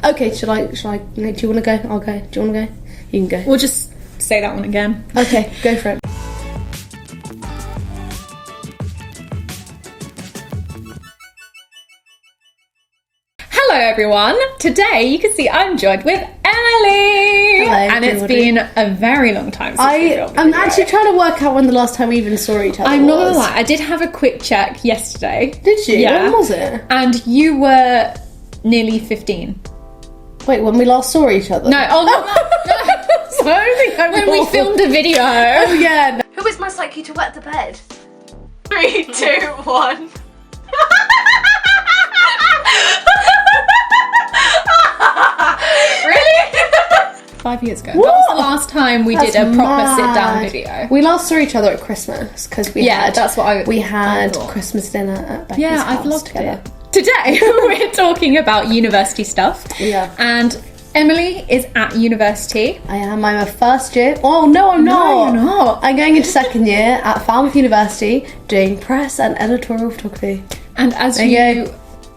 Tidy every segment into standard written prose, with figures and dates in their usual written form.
Okay, do you want to go? I'll go. Do you want to go? You can go. We'll just say that one again. Okay, go for it. Hello everyone. Today you can see I'm joined with Emily. Hello, and it's been a very long time since we filmed. I'm actually trying to work out when the last time we even saw each other I'm not gonna lie, I did have a quick check yesterday. Did you? Yeah. When was it? And you were nearly 15. Wait, when we last saw each other? No, oh no. So I don't think I When we filmed a video. Oh yeah. Who is most likely to wet the bed? 3, 2, 1. Really? 5 years ago. What? That was the last time we did a proper sit-down video. We last saw each other at Christmas because we had thought. Christmas dinner at Becca's Yeah, house I've loved together. it. Today we're talking about university stuff. Yeah. And Emily is at university. I am. I'm a first year. Oh no, I'm not. No, you're not. I'm going into second year at Falmouth University doing press and editorial photography. And as you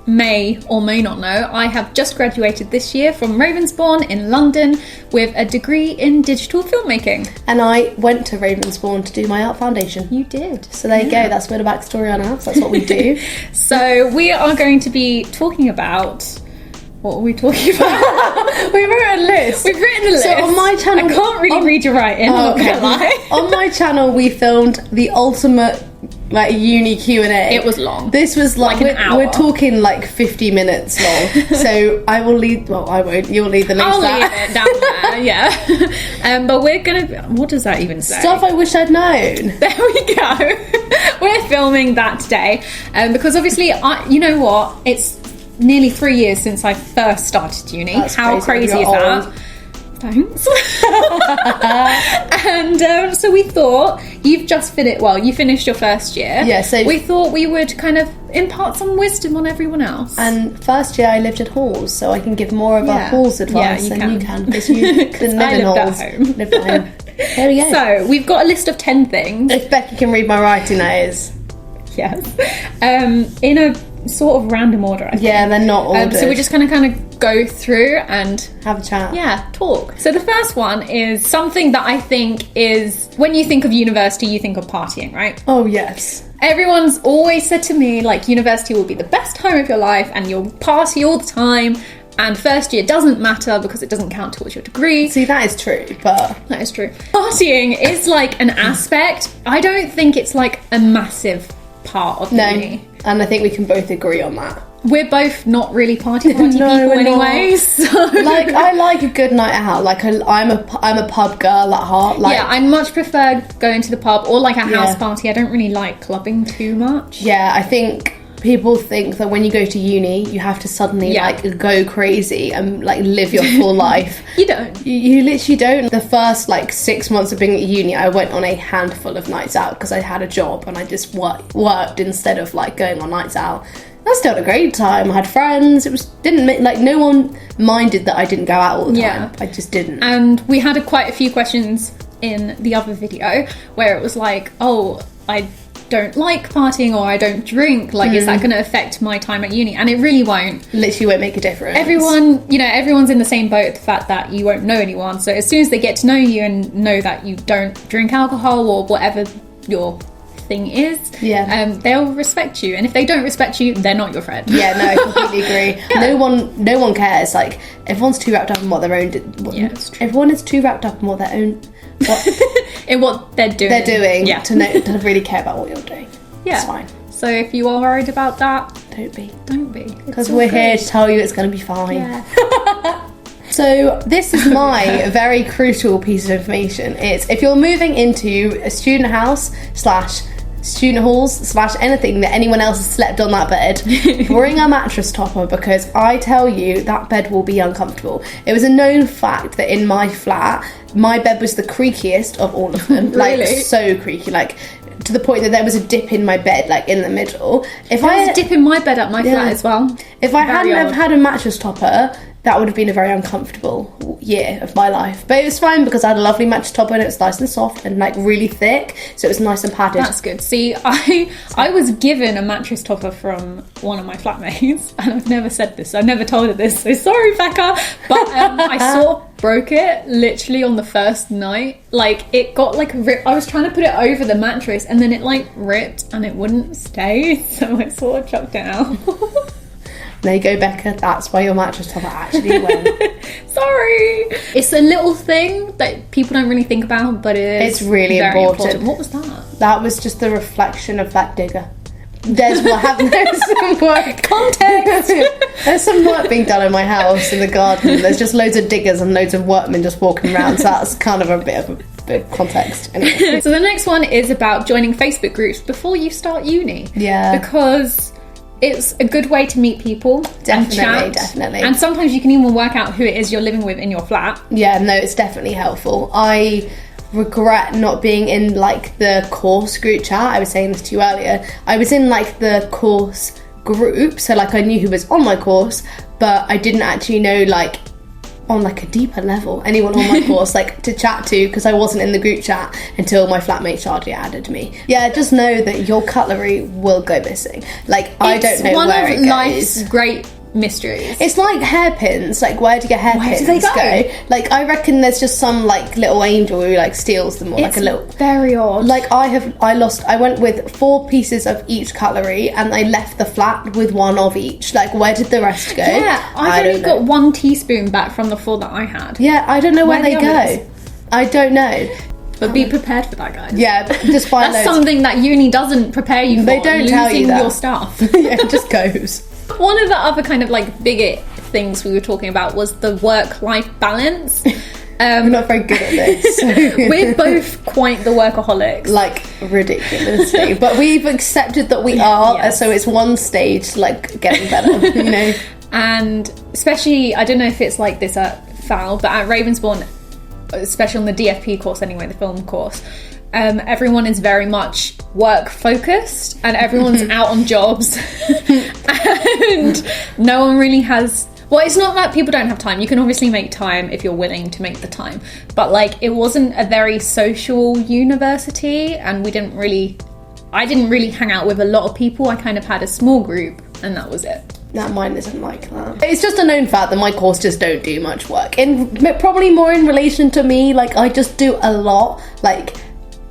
may or may not know, I have just graduated this year from Ravensbourne in London with a degree in digital filmmaking. And I went to Ravensbourne to do my art foundation. You did. So there you go. That's a bit of backstory on us. That's what we do. So we are going to be talking about... What are we talking about? We wrote a list. We've written a list. So on my channel... I can't really read your writing, I'm not gonna lie. On my channel, we filmed the ultimate uni Q&A. It was long. This was like an hour. We're talking like 50 minutes long. So I will leave... Well, I won't. You'll leave the link I'll to that. leave it down there, yeah. But we're gonna... What does that even say? Stuff I wish I'd known. There we go. We're filming that today. Because obviously, you know what? It's nearly 3 years since I first started uni. That's How crazy is that? Thanks. And so we thought, you finished your first year. Yeah, so... We thought we would kind of impart some wisdom on everyone else. And first year I lived in halls, so I can give more of a halls advice than you can, because you didn't live in halls. Lived at home. There we go. So, we've got a list of 10 things. If Becca can read my writing, that is. Yes. In a sort of random order, I think. Yeah, they're not ordered. So we're just going to kind of go through and have a chat. Yeah, talk. So the first one is something that I think is, when you think of university, you think of partying, right? Oh, yes. Everyone's always said to me, like, university will be the best time of your life and you'll party all the time. And first year doesn't matter because it doesn't count towards your degree. See, that is true, but... That is true. Partying is like an aspect. I don't think it's like a massive part of uni. And I think we can both agree on that. We're both not really party people anyway. So. Like, I like a good night out. Like, I'm a pub girl at heart. Like, yeah, I much prefer going to the pub or like a house party. I don't really like clubbing too much. Yeah, I think people think that when you go to uni, you have to suddenly like go crazy and like live your full life. You don't. You literally don't. The first like 6 months of being at uni, I went on a handful of nights out because I had a job and I just worked instead of like going on nights out. I still had a great time. I had friends. It was no one minded that I didn't go out all the time. Yeah. I just didn't. And we had quite a few questions in the other video where it was like, oh, I don't like partying or I don't drink, like is that going to affect my time at uni? And it really won't. Literally won't make a difference. Everyone's in the same boat, the fact that you won't know anyone, so as soon as they get to know you and know that you don't drink alcohol or whatever your thing is, they'll respect you, and if they don't respect you, they're not your friend. Yeah, no, I completely agree. No one cares. Like, everyone's too wrapped up in what their own everyone is too wrapped up in what their own in what they're doing to really care about what you're doing. It's fine. So if you are worried about that, don't be, because we're here to tell you it's going to be fine. So this is my very crucial piece of information. It's if you're moving into a student house / student halls / anything that anyone else has slept on that bed, bring a mattress topper, because I tell you that bed will be uncomfortable. It was a known fact that in my flat, my bed was the creakiest of all of them. Really? Like, so creaky, like to the point that there was a dip in my bed, like in the middle. There was a dip in my bed at my flat as well. If I hadn't have had a mattress topper, that would have been a very uncomfortable year of my life. But it was fine because I had a lovely mattress topper and it was nice and soft and like really thick, so it was nice and padded. That's good. See, I was given a mattress topper from one of my flatmates, and I've never said this, I've never told her this, so sorry, Becca, but I sort of broke it literally on the first night. Like, it got like ripped. I was trying to put it over the mattress and then it like ripped and it wouldn't stay, so I sort of chucked it out. There you go, Becca. That's why your mattress topper actually went. Sorry. It's a little thing that people don't really think about, but it's really very important. What was that? That was just the reflection of that digger. There's some work. Context. There's some work being done in my house in the garden. There's just loads of diggers and loads of workmen just walking around. So that's kind of a bit of a big context. Anyway. So the next one is about joining Facebook groups before you start uni. Yeah. Because it's a good way to meet people. Definitely. And sometimes you can even work out who it is you're living with in your flat. Yeah, no, it's definitely helpful. I regret not being in like the course group chat. I was saying this to you earlier. I was in like the course group, so like I knew who was on my course, but I didn't actually know like on like a deeper level anyone on my course like to chat to, because I wasn't in the group chat until my flatmate Charlie added me. Yeah, just know that your cutlery will go missing. Like, I don't know where it goes. It's one of life's great mysteries. It's like hairpins. Like, where do your hairpins go? Like, I reckon there's just some like little angel who like steals them, or like a little. Very odd. Like, I went with 4 pieces of each cutlery and I left the flat with 1 of each. Like, where did the rest go? Yeah, I've only got 1 teaspoon back from the 4 that I had. Yeah, I don't know where they go. I don't know. But be prepared for that, guys. Yeah, just buy That's something that uni doesn't prepare you for. They don't tell you that. Your stuff. Yeah, it just goes. One of the other kind of like bigger things we were talking about was the work-life balance. We're not very good at this. So. We're both quite the workaholics. Like, ridiculously. But we've accepted that we are, yes. So it's one stage, like, getting better, you know? And especially, I don't know if it's like this at FAL, but at Ravensbourne, especially on the DFP course anyway, the film course, everyone is very much work focused and everyone's out on jobs and no one really has, well, it's not that people don't have time. You can obviously make time if you're willing to make the time, but like, it wasn't a very social university, and I didn't really hang out with a lot of people. I kind of had a small group and that was it. No, mine isn't like that. It's just a known fact that my course just don't do much work. Probably more in relation to me, like, I just do a lot, like,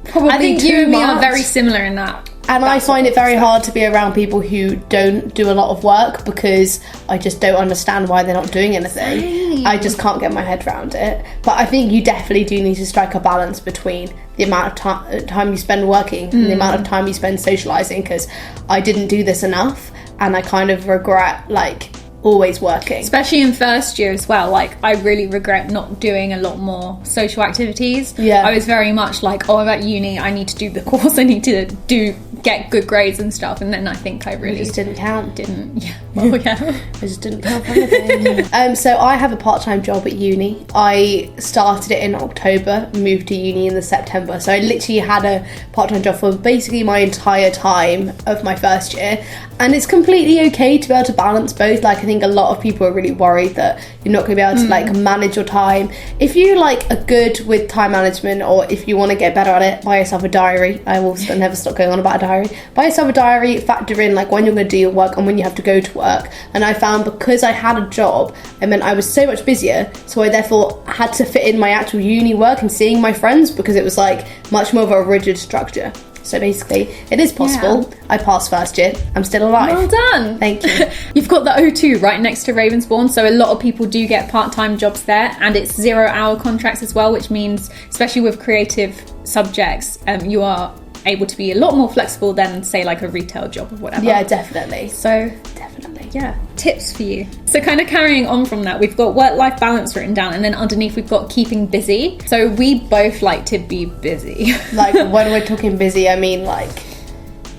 probably I think you and me are very similar in that. And I find it very hard to be around people who don't do a lot of work, because I just don't understand why they're not doing anything. Same. I just can't get my head around it. But I think you definitely do need to strike a balance between the amount of time you spend working and the amount of time you spend socialising, because I didn't do this enough and I kind of regret like always working. Especially in first year as well. Like, I really regret not doing a lot more social activities. Yeah. I was very much like, oh, I'm at uni, I need to do the course, I need to get good grades and stuff, and then I think I really just didn't count. Yeah. Well, yeah. I just didn't count for anything. So I have a part-time job at uni. I started it in October, moved to uni in the September. So I literally had a part-time job for basically my entire time of my first year. And it's completely okay to be able to balance both. Like, I think a lot of people are really worried that you're not going to be able to like manage your time. If you like are good with time management, or if you want to get better at it, buy yourself a diary. I will never stop going on about a diary. Buy yourself a diary, factor in like when you're going to do your work and when you have to go to work. And I found, because I had a job, I mean, I was so much busier, so I therefore had to fit in my actual uni work and seeing my friends, because it was like much more of a rigid structure. So basically, it is possible. Yeah. I passed first year. I'm still alive. Well done. Thank you. You've got the O2 right next to Ravensbourne, so a lot of people do get part-time jobs there, and it's 0-hour contracts as well, which means, especially with creative subjects, you are able to be a lot more flexible than, say, like a retail job or whatever. Yeah, definitely. So definitely, yeah. Tips for you. So kind of carrying on from that, we've got work-life balance written down, and then underneath we've got keeping busy. So we both like to be busy. Like, when we're talking busy, I mean like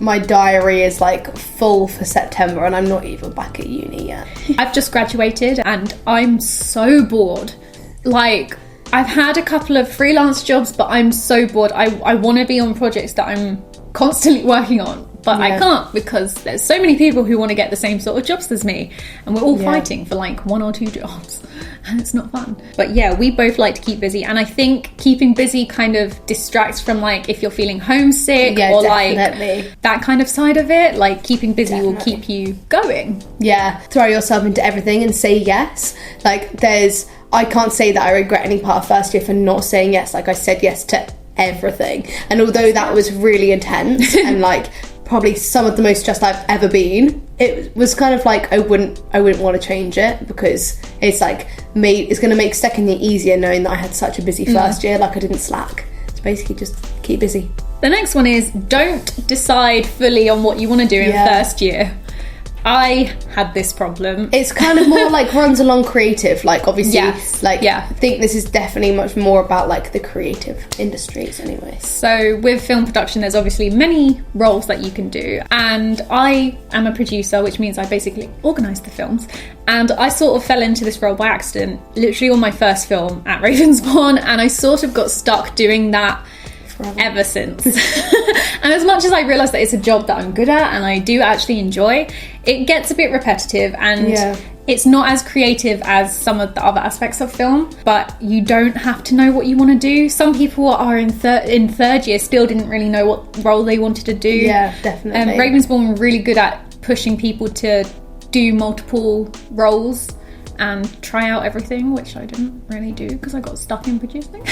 my diary is like full for September and I'm not even back at uni yet. I've just graduated and I'm so bored. Like, I've had a couple of freelance jobs, but I'm so bored. I want to be on projects that I'm constantly working on, but I can't, because there's so many people who want to get the same sort of jobs as me, and we're all fighting for like 1 or 2 jobs. and it's not fun. But yeah, we both like to keep busy, and I think keeping busy kind of distracts from like if you're feeling homesick or definitely. like that kind of side of it. Like keeping busy will keep you going. Yeah, throw yourself into everything and say yes. Like I can't say that I regret any part of first year for not saying yes. Like I said yes to everything, and although that was really intense and like probably some of the most stressed I've ever been, it was kind of like I wouldn't want to change it, because it's like it's going to make second year easier knowing that I had such a busy first year. Like I didn't slack. So basically just keep busy. The next one is don't decide fully on what you want to do in first year. I had this problem. It's kind of more like runs along creative, like obviously I think this is definitely much more about like the creative industries anyway. So with film production there's obviously many roles that you can do, and I am a producer, which means I basically organise the films, and I sort of fell into this role by accident literally on my first film at Ravensbourne, and I sort of got stuck doing that ever since. And as much as I realise that it's a job that I'm good at and I do actually enjoy, it gets a bit repetitive, and it's not as creative as some of the other aspects of film. But you don't have to know what you want to do. Some people are in third year still didn't really know what role they wanted to do. Yeah, definitely. Ravensbourne were really good at pushing people to do multiple roles and try out everything, which I didn't really do because I got stuck in producing.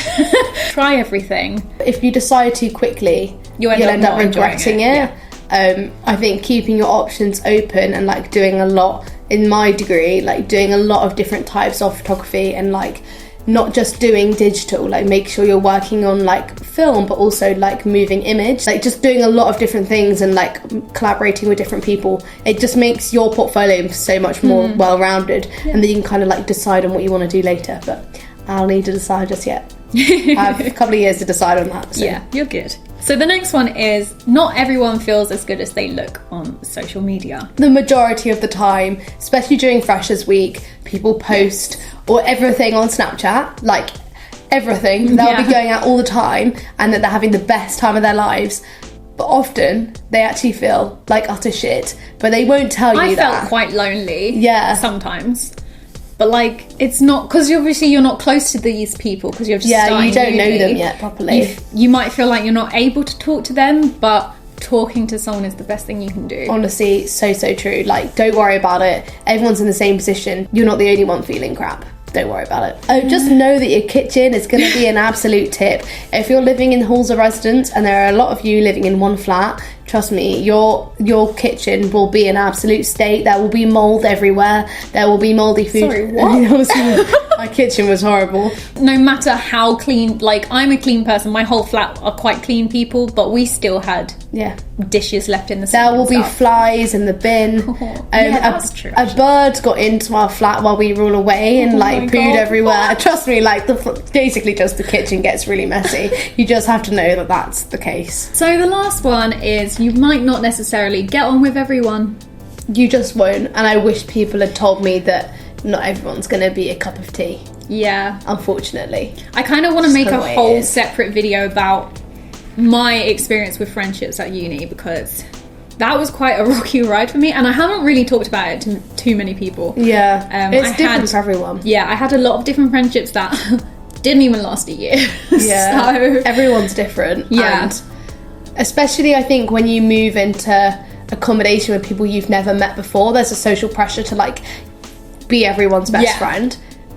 Try everything. If you decide too quickly, you'll end up regretting it. Yeah. I think keeping your options open and like doing a lot, in my degree, like doing a lot of different types of photography, and like not just doing digital, like make sure you're working on like film but also like moving image, like just doing a lot of different things and like collaborating with different people. It just makes your portfolio so much more well-rounded, and then you can kind of like decide on what you want to do later. But I'll need to decide just yet. I have a couple of years to decide on that, so. Yeah, you're good. So the next one is not everyone feels as good as they look on social media. The majority of the time, especially during Freshers Week, people post or everything on Snapchat, like everything. They'll be going out all the time and that they're having the best time of their lives. But often they actually feel like utter shit, but they won't tell you that. I felt quite lonely sometimes. But like, it's not, because obviously you're not close to these people because you're just starting you don't uni. know them yet properly. You might feel like you're not able to talk to them, but talking to someone is the best thing you can do. Honestly, so true. Like, don't worry about it. Everyone's in the same position. You're not the only one feeling crap. Don't worry about it. Oh, just know that your kitchen is going to be an absolute tip. If you're living in halls of residence, and there are a lot of you living in one flat, trust me, your kitchen will be an absolute state. There will be mould everywhere. There will be mouldy food. Sorry, what? My kitchen was horrible. No matter how clean, like I'm a clean person, my whole flat are quite clean people, but we still had dishes left in the sink. There will be flies in the bin. That's true. A bird got into our flat while we were all away and like pooed everywhere. Trust me, like basically just the kitchen gets really messy. You just have to know that that's the case. So the last one is you might not necessarily get on with everyone. You just won't, and I wish people had told me that not everyone's going to be a cup of tea. Yeah. Unfortunately. I kind of want to make a whole separate video about my experience with friendships at uni, because that was quite a rocky ride for me, and I haven't really talked about it to too many people. Yeah. It's different for everyone. Yeah, I had a lot of different friendships that didn't even last a year. Yeah. So everyone's different. Yeah. And especially I think when you move into accommodation with people you've never met before, there's a social pressure to like be everyone's best friend,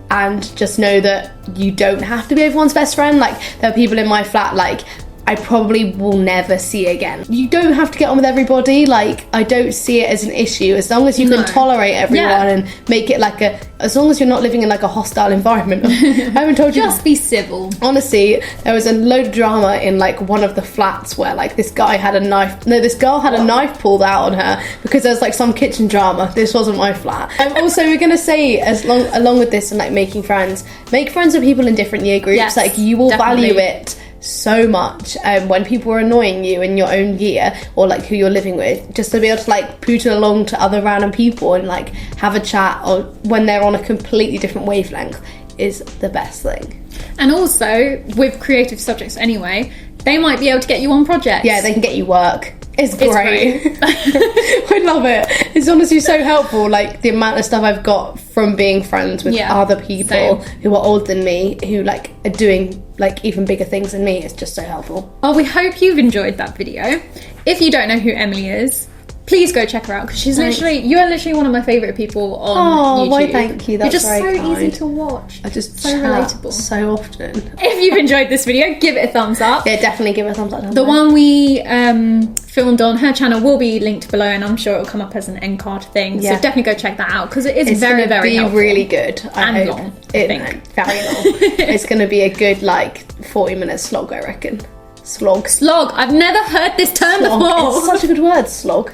and just know that you don't have to be everyone's best friend. Like there are people in my flat like I probably will never see again. You don't have to get on with everybody. Like I don't see it as an issue as long as you can tolerate everyone and make it like as long as you're not living in like a hostile environment. I haven't told you. Just be civil. Honestly, there was a load of drama in like one of the flats where like this girl had a knife pulled out on her because there was like some kitchen drama. This wasn't my flat. Also, we're gonna say along with this and like making friends, make friends with people in different year groups. Yes, like you will definitely value it so much when people are annoying you in your own year, or like who you're living with, just to be able to like pooter along to other random people and like have a chat, or when they're on a completely different wavelength, is the best thing. And also with creative subjects anyway, they might be able to get you on projects. Yeah, they can get you work. It's great. I love it. It's honestly so helpful, like the amount of stuff I've got from being friends with other people who are older than me, who like are doing like even bigger things than me. It's just so helpful. Oh, we hope you've enjoyed that video. If you don't know who Emily is, please go check her out, because you are literally one of my favourite people on YouTube. Why, thank you. That's You're just very so kind. easy to watch. I just so chat relatable so often. If you've enjoyed this video, give it a thumbs up. Yeah, definitely give it a thumbs up. The one we filmed on her channel will be linked below, and I'm sure it'll come up as an end card thing. So definitely go check that out, because it's very, very helpful. Really good. And long. Very long. It's going to be a good like 40-minute slog, I reckon. Slog. I've never heard this term before. It's such a good word. Slog.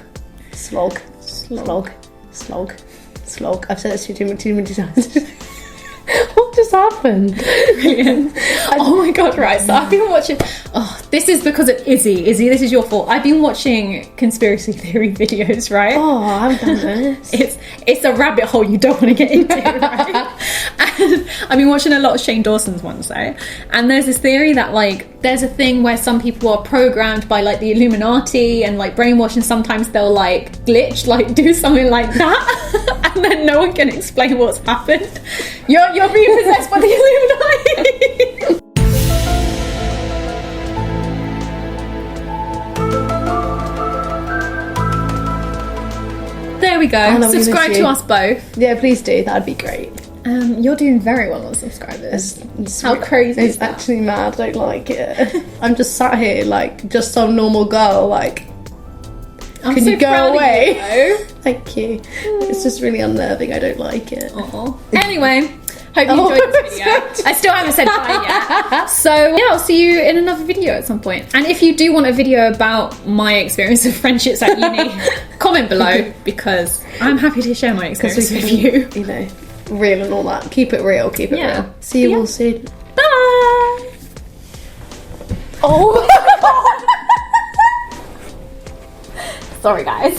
I've said it too many times. What just happened? Brilliant. Oh my god, right. So I've been watching... Oh, this is because of Izzy. Izzy, this is your fault. I've been watching conspiracy theory videos, right? Oh, I haven't done this. It's a rabbit hole you don't want to get into, right? And I've been watching a lot of Shane Dawson's ones, though. And there's this theory that, like, there's a thing where some people are programmed by, like, the Illuminati and, like, brainwash, and sometimes they'll, like, glitch, like, do something like that. And then no one can explain what's happened. You're being possessed by the Illuminati. There we go. Subscribe to us both. Yeah, please do. That'd be great. You're doing very well on subscribers. How crazy is that? It's actually mad. I don't like it. I'm just sat here like just some normal girl. Like, can you go away? Thank you. It's just really unnerving. I don't like it. Anyway, hope you enjoyed this video. I still haven't said bye yet. So yeah, I'll see you in another video at some point. And if you do want a video about my experience of friendships at uni, comment below, because I'm happy to share my experience with you. You know, real and all that. Keep it real. Keep it real. See you all soon. Bye. Oh. Sorry, guys.